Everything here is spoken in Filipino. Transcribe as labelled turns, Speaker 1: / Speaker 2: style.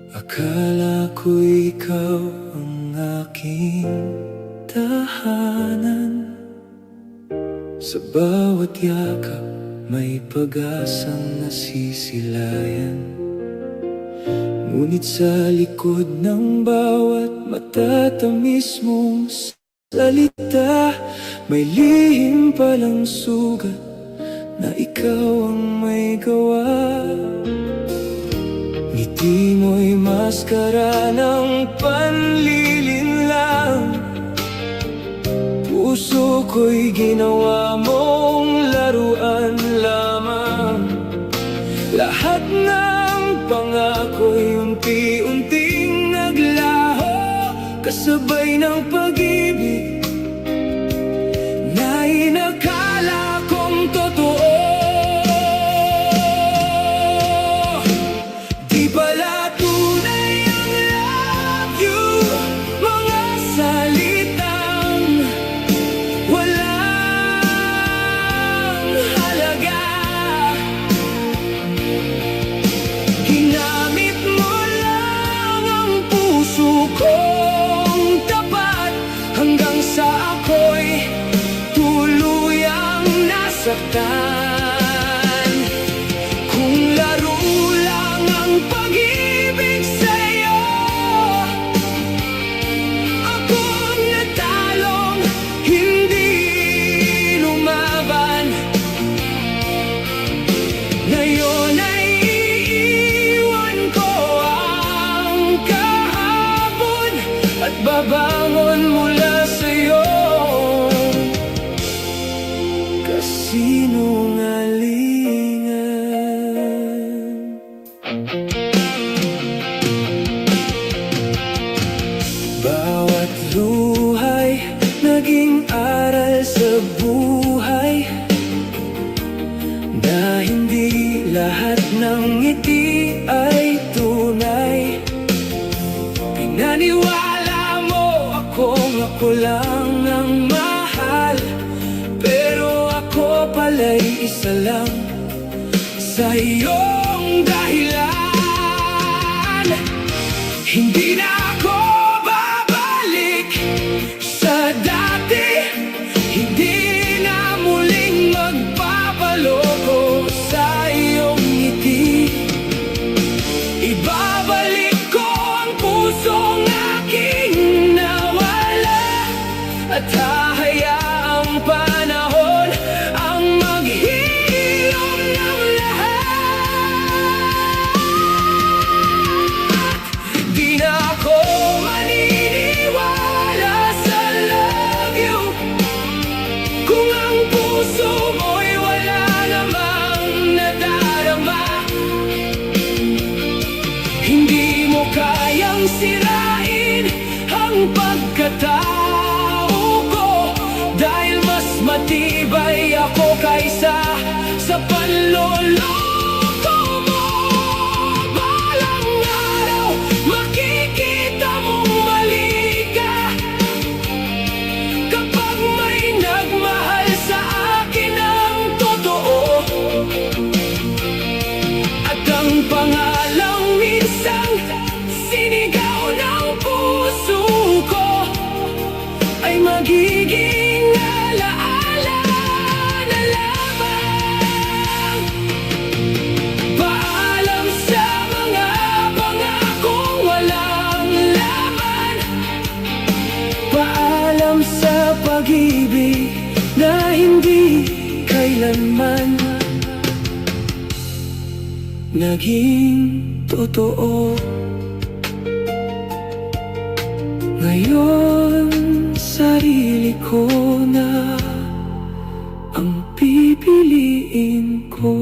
Speaker 1: Akala ko ikaw ang aking tahanan. Sa bawat yakap may pag-asang nasisilayan. Ngunit sa likod ng bawat matatamis mong salita, may lihim palang sugat na ikaw ang may gawa. Ngiti mo'y maskara ng panlilinlang, puso ko'y ginawa mong laruan lamang. Lahat ng pangako'y unti-unting naglaho, kasabay ng pag-ibig na inakala kong totoo. Di pala tunay ang love you, mga salitang walang halaga. Ginamit mo lang ang puso kong tapat, hanggang sa ako'y tuluyang nasaktan. Kung laro lang ang pag-ibig sa'yo, ako'ng natalong hindi lumaban. Ngayon ay iiwan ko ang kahapon at babangon mula sa'yo. Kasinungalingan. Bawat luhay naging aral sa buhay, na hindi lahat ng ngiti ay tunay. Pinaniwala mo ako lang ang mahal, pero ako pala'y isa lang sa iyong dahilan. Hindi na ako babalik sa dati, hindi na muling magpapaloko sa iyong ngiti. Ibabalik ko ang pusong aking nawala, at hahayaang panahon ang maghilom ng lahat. Di na ako maniniwala sa love you kung ang puso mo'y wala namang nadarama. Hindi mo kayang sirain ang pagkatao ko, dahil mas matibay ako kaysa sa panloloko mo. Balang araw makikita mong mali ka, kapag may nagmahal sa akin ng totoo, at ang pangalang minsang sinigaw ng puso ko ay magiging alaala na lamang. Paalam sa mga pangakong walang laman, paalam sa pag-ibig na hindi kailanman naging totoo. Ngayon, sarili ko na ang pipiliin ko.